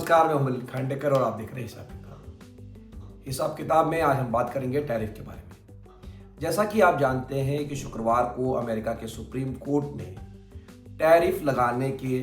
नमस्कार, मैं हूं मिलिंद खांडेकर और आप देख रहे हैं हिसाब किताब में आज हम बात करेंगे टैरिफ के बारे में। जैसा कि आप जानते हैं कि शुक्रवार को अमेरिका के सुप्रीम कोर्ट ने टैरिफ लगाने के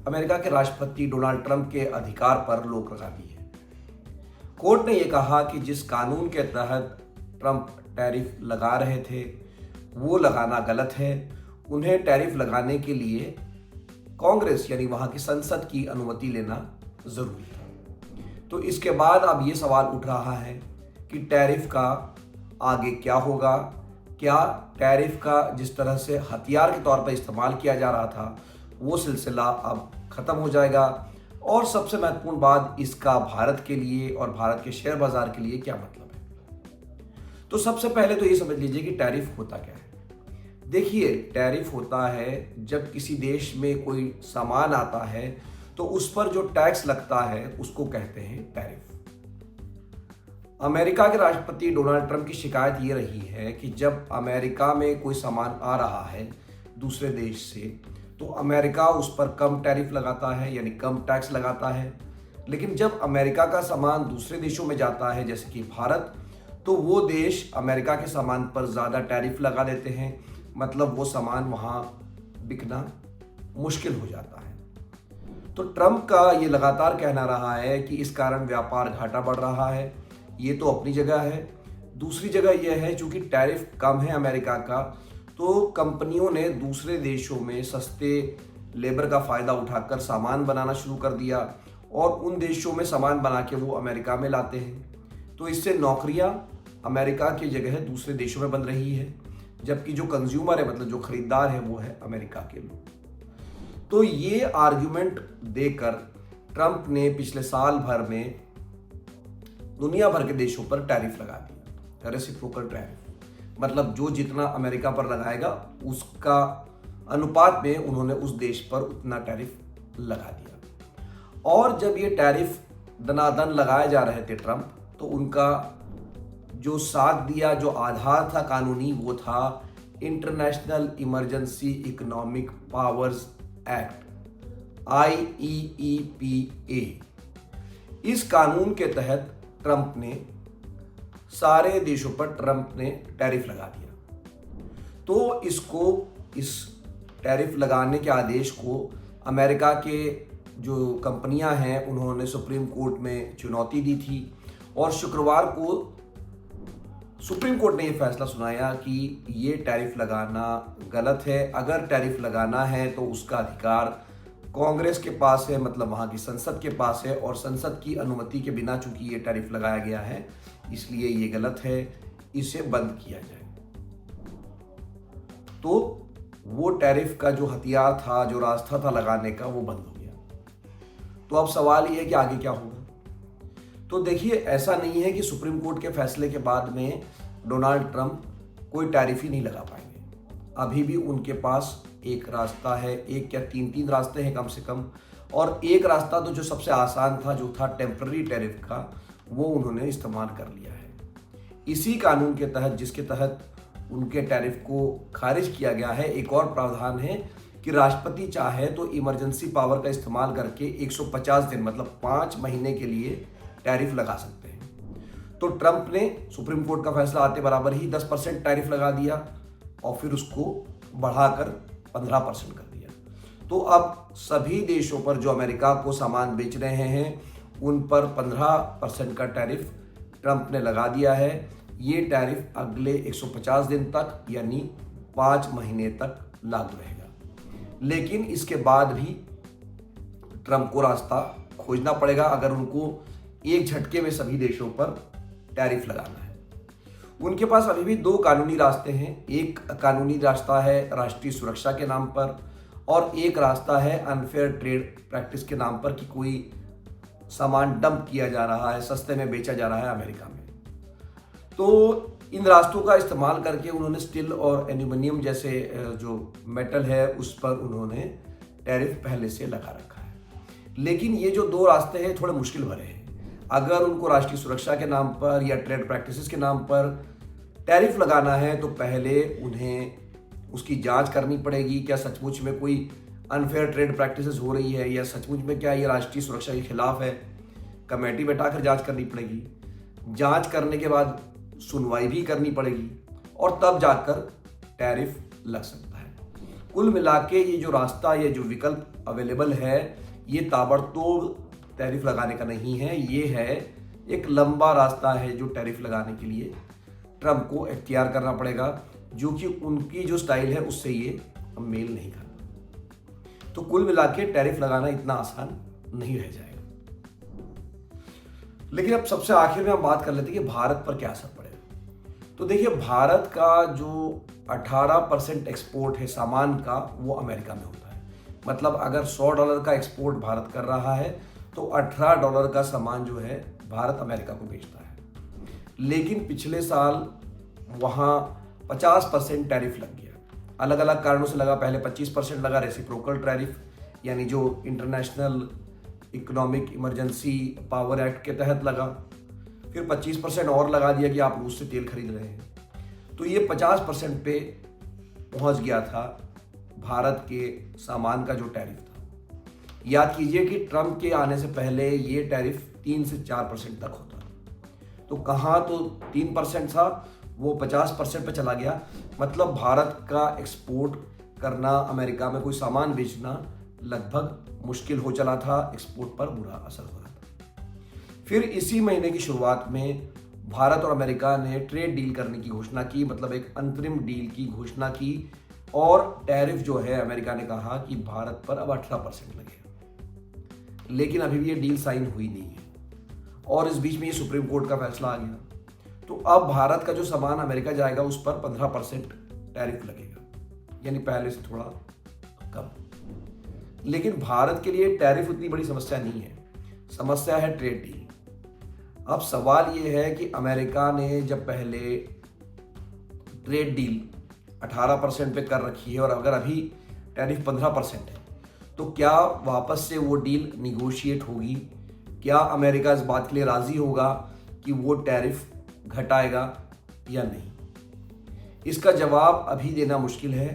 अमेरिका के राष्ट्रपति डोनाल्ड ट्रंप के अधिकार पर रोक लगा दी है। कोर्ट ने यह कहा कि जिस कानून के तहत ट्रंप टैरिफ लगा रहे थे वो लगाना गलत है। उन्हें टैरिफ लगाने के लिए कांग्रेस यानी वहां की संसद की अनुमति लेना जरूरी है। तो इसके बाद अब ये सवाल उठ रहा है कि टैरिफ का आगे क्या होगा। क्या टैरिफ का जिस तरह से हथियार के तौर पर इस्तेमाल किया जा रहा था वो सिलसिला अब खत्म हो जाएगा, और सबसे महत्वपूर्ण बात, इसका भारत के लिए और भारत के शेयर बाजार के लिए क्या मतलब है। तो सबसे पहले तो ये समझ लीजिए कि टैरिफ होता क्या है। देखिए, टैरिफ होता है जब किसी देश में कोई सामान आता है तो उस पर जो टैक्स लगता है उसको कहते हैं टैरिफ। अमेरिका के राष्ट्रपति डोनाल्ड ट्रंप की शिकायत ये रही है कि जब अमेरिका में कोई सामान आ रहा है दूसरे देश से तो अमेरिका उस पर कम टैरिफ लगाता है, यानी कम टैक्स लगाता है। लेकिन जब अमेरिका का सामान दूसरे देशों में जाता है जैसे कि भारत, तो वो देश अमेरिका के सामान पर ज़्यादा टैरिफ लगा देते हैं। मतलब वो सामान वहाँ बिकना मुश्किल हो जाता है। तो ट्रंप का ये लगातार कहना रहा है कि इस कारण व्यापार घाटा बढ़ रहा है। ये तो अपनी जगह है। दूसरी जगह यह है, चूंकि टैरिफ कम है अमेरिका का, तो कंपनियों ने दूसरे देशों में सस्ते लेबर का फ़ायदा उठाकर सामान बनाना शुरू कर दिया और उन देशों में सामान बना के वो अमेरिका में लाते हैं। तो इससे नौकरियां अमेरिका की जगह दूसरे देशों में बन रही है, जबकि जो कंज्यूमर है, मतलब जो खरीदार है, वो है अमेरिका के लोग। तो ये आर्ग्यूमेंट देकर ट्रंप ने पिछले साल भर में दुनिया भर के देशों पर टैरिफ लगा दिया, रेसिप्रोकल टैरिफ। मतलब जो जितना अमेरिका पर लगाएगा उसका अनुपात में उन्होंने उस देश पर उतना टैरिफ लगा दिया। और जब ये टैरिफ दनादन लगाए जा रहे थे ट्रंप, तो उनका जो साथ दिया, जो आधार था कानूनी, वो था international emergency economic powers act, IEEPA। इस कानून के तहत ट्रंप ने सारे देशों पर टैरिफ लगा दिया। तो इस टैरिफ लगाने के आदेश को अमेरिका के जो कंपनियां हैं उन्होंने सुप्रीम कोर्ट में चुनौती दी थी, और शुक्रवार को सुप्रीम कोर्ट ने यह फैसला सुनाया कि ये टैरिफ लगाना गलत है। अगर टैरिफ लगाना है तो उसका अधिकार कांग्रेस के पास है, मतलब वहाँ की संसद के पास है, और संसद की अनुमति के बिना चूंकि ये टैरिफ लगाया गया है इसलिए ये गलत है, इसे बंद किया जाए। तो वो टैरिफ का जो हथियार था, जो रास्ता था लगाने का, वो बंद हो गया। तो अब सवाल ये है कि आगे क्या होगा। तो देखिए, ऐसा नहीं है कि सुप्रीम कोर्ट के फैसले के बाद में डोनाल्ड ट्रंप कोई टैरिफ ही नहीं लगा पाएंगे। अभी भी उनके पास एक रास्ता है, एक क्या तीन रास्ते हैं कम से कम। और एक रास्ता तो जो सबसे आसान था, जो था टेम्पररी टैरिफ का, वो उन्होंने इस्तेमाल कर लिया है। इसी कानून के तहत, जिसके तहत उनके टैरिफ को खारिज किया गया है, एक और प्रावधान है कि राष्ट्रपति चाहे तो इमरजेंसी पावर का इस्तेमाल करके 150 दिन, मतलब 5 महीने के लिए टैरिफ लगा सकते हैं। तो ट्रंप ने सुप्रीम कोर्ट का फैसला आते बराबर ही 10% टैरिफ लगा दिया और फिर उसको बढ़ाकर 15% कर दिया। तो अब सभी देशों पर जो अमेरिका को सामान बेच रहे हैं उन पर 15% का टैरिफ ट्रंप ने लगा दिया है। ये टैरिफ अगले 150 दिन तक, यानी 5 महीने तक लागू रहेगा। लेकिन इसके बाद भी ट्रंप को रास्ता खोजना पड़ेगा अगर उनको एक झटके में सभी देशों पर टैरिफ लगाना है। उनके पास अभी भी 2 कानूनी रास्ते हैं। एक कानूनी रास्ता है राष्ट्रीय सुरक्षा के नाम पर, और एक रास्ता है अनफेयर ट्रेड प्रैक्टिस के नाम पर, कि कोई सामान डंप किया जा रहा है, सस्ते में बेचा जा रहा है अमेरिका में। तो इन रास्तों का इस्तेमाल करके उन्होंने स्टील और एल्यूमिनियम जैसे जो मेटल है उस पर उन्होंने टैरिफ पहले से लगा रखा है। लेकिन ये जो 2 रास्ते हैं थोड़े मुश्किल भरे हैं। अगर उनको राष्ट्रीय सुरक्षा के नाम पर या ट्रेड प्रैक्टिसेस के नाम पर टैरिफ लगाना है तो पहले उन्हें उसकी जांच करनी पड़ेगी, क्या सचमुच में कोई अनफेयर ट्रेड प्रैक्टिसेस हो रही है या सचमुच में क्या ये राष्ट्रीय सुरक्षा के खिलाफ है, कमेटी बैठाकर जांच करनी पड़ेगी। जांच करने के बाद सुनवाई भी करनी पड़ेगी और तब जाकर टैरिफ लग सकता है। कुल मिला के ये जो रास्ता, ये जो विकल्प अवेलेबल है, ये ताबड़तोड़ टैरिफ लगाने का नहीं है। ये है एक लंबा रास्ता है जो टैरिफ लगाने के लिए ट्रंप को इख्तियार करना पड़ेगा, जो कि उनकी जो स्टाइल है उससे ये मेल नहीं खाता। तो कुल मिला के टैरिफ लगाना इतना आसान नहीं रह जाएगा। लेकिन अब सबसे आखिर में हम बात कर लेते हैं कि भारत पर क्या असर पड़ेगा। तो देखिए, भारत का जो 18% एक्सपोर्ट है सामान का, वो अमेरिका में होता है। मतलब अगर $100 का एक्सपोर्ट भारत कर रहा है तो $18 का सामान जो है भारत अमेरिका को बेचता है। लेकिन पिछले साल वहाँ 50% टैरिफ लग गया। अलग अलग कारणों से लगा। पहले 25% लगा रेसिप्रोकल टैरिफ, यानी जो international economic emergency power act के तहत लगा। फिर 25% और लगा दिया कि आप रूस से तेल खरीद रहे हैं। तो ये 50% पे पहुंच गया था भारत के सामान का जो टैरिफ था। याद कीजिए कि ट्रंप के आने से पहले ये टैरिफ 3 से 4% तक होता। तो कहाँ तो 3% था, वो 50% पे चला गया। मतलब भारत का एक्सपोर्ट करना, अमेरिका में कोई सामान बेचना लगभग मुश्किल हो चला था। एक्सपोर्ट पर बुरा असर हो रहा था। फिर इसी महीने की शुरुआत में भारत और अमेरिका ने ट्रेड डील करने की घोषणा की, मतलब एक अंतरिम डील की घोषणा की। और टैरिफ जो है, अमेरिका ने कहा कि भारत पर अब 18% लगेगा। लेकिन अभी भी ये डील साइन हुई नहीं है। और इस बीच में ये सुप्रीम कोर्ट का फैसला आ गया। तो अब भारत का जो सामान अमेरिका जाएगा उस पर 15% टैरिफ लगेगा, यानी पहले से थोड़ा कम। लेकिन भारत के लिए टैरिफ उतनी बड़ी समस्या नहीं है, समस्या है ट्रेड डील। अब सवाल ये है कि अमेरिका ने जब पहले ट्रेड डील 18% पे कर रखी है और अगर अभी टैरिफ 15% है, तो क्या वापस से वो डील निगोशिएट होगी? क्या अमेरिका इस बात के लिए राजी होगा कि वो टैरिफ घटाएगा या नहीं? इसका जवाब अभी देना मुश्किल है,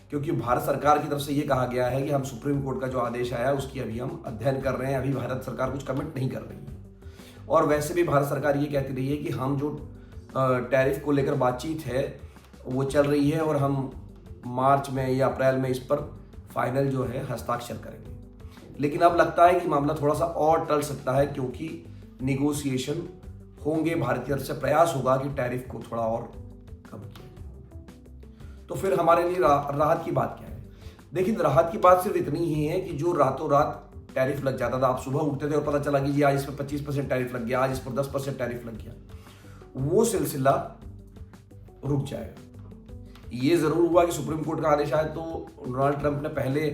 क्योंकि भारत सरकार की तरफ से ये कहा गया है कि हम सुप्रीम कोर्ट का जो आदेश आया उसकी अभी हम अध्ययन कर रहे हैं। अभी भारत सरकार कुछ कमेंट नहीं कर रही है। और वैसे भी भारत सरकार ये कहती रही है कि हम जो टैरिफ को लेकर बातचीत है वो चल रही है और हम मार्च में या अप्रैल में इस पर फाइनल जो है हस्ताक्षर करेंगे। लेकिन अब लगता है कि मामला थोड़ा सा और टल सकता है, क्योंकि निगोशिएशन होंगे, भारतीय तरफ से प्रयास होगा कि टैरिफ को थोड़ा और कम किया जाए। तो फिर हमारे लिए राहत की बात क्या है? देखिए, राहत की बात सिर्फ इतनी ही है कि जो रातों रात टैरिफ लग जाता था, आप सुबह उठते थे और पता चला कि जी आज इस पर 25% टैरिफ लग गया, आज इस पर 10% टैरिफ लग गया, वो सिलसिला रुक जाएगा। ये जरूर हुआ कि सुप्रीम कोर्ट का आदेश आया तो डोनाल्ड ट्रंप ने पहले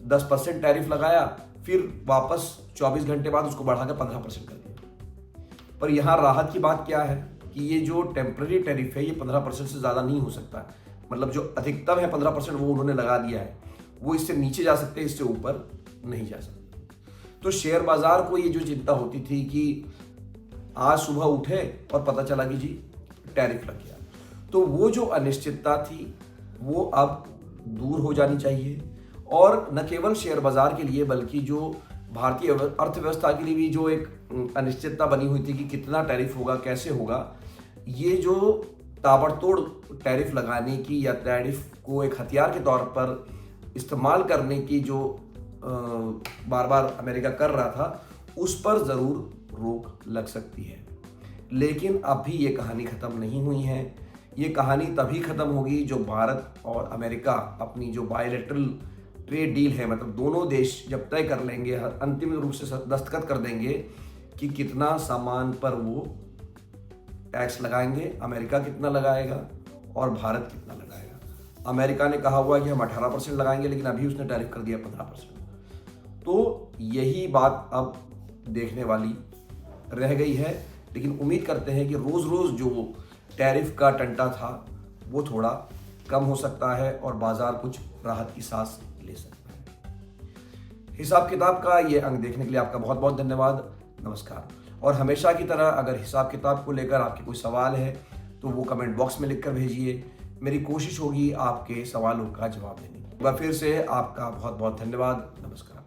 10% टैरिफ लगाया, फिर वापस 24 घंटे बाद उसको बढ़ाकर 15% कर दिया। पर यहाँ राहत की बात क्या है कि ये जो टेम्पररी टैरिफ है ये 15% से ज़्यादा नहीं हो सकता। मतलब जो अधिकतम है 15% वो उन्होंने लगा दिया है, वो इससे नीचे जा सकते हैं, इससे ऊपर नहीं जा सकते। तो शेयर बाजार को ये जो चिंता होती थी कि आज सुबह उठे और पता चला कि जी टैरिफ लग गया, तो वो जो अनिश्चितता थी वो अब दूर हो जानी चाहिए। और न केवल शेयर बाजार के लिए बल्कि जो भारतीय अर्थव्यवस्था के लिए भी जो एक अनिश्चितता बनी हुई थी कि कितना टैरिफ होगा, कैसे होगा, ये जो ताबड़तोड़ टैरिफ लगाने की या टैरिफ को एक हथियार के तौर पर इस्तेमाल करने की जो बार बार अमेरिका कर रहा था, उस पर ज़रूर रोक लग सकती है। लेकिन अभी ये कहानी ख़त्म नहीं हुई है। ये कहानी तभी ख़त्म होगी जो भारत और अमेरिका अपनी जो बायलैटरल ट्रेड डील है, मतलब दोनों देश जब तय कर लेंगे, अंतिम रूप से दस्तखत कर देंगे कि कितना सामान पर वो टैक्स लगाएंगे, अमेरिका कितना लगाएगा और भारत कितना लगाएगा। अमेरिका ने कहा हुआ है कि हम 18% लगाएंगे, लेकिन अभी उसने टैरिफ कर दिया 15%। तो यही बात अब देखने वाली रह गई है। लेकिन उम्मीद करते हैं कि रोज़ रोज़ जो टैरिफ का टंटा था वो थोड़ा कम हो सकता है और बाजार कुछ राहत की सांस ले सकता है। हिसाब किताब का ये अंक देखने के लिए आपका बहुत बहुत धन्यवाद। नमस्कार। और हमेशा की तरह अगर हिसाब किताब को लेकर आपके कोई सवाल है तो वो कमेंट बॉक्स में लिखकर भेजिए। मेरी कोशिश होगी आपके सवालों का जवाब देने की। एक बार फिर से आपका बहुत बहुत धन्यवाद। नमस्कार।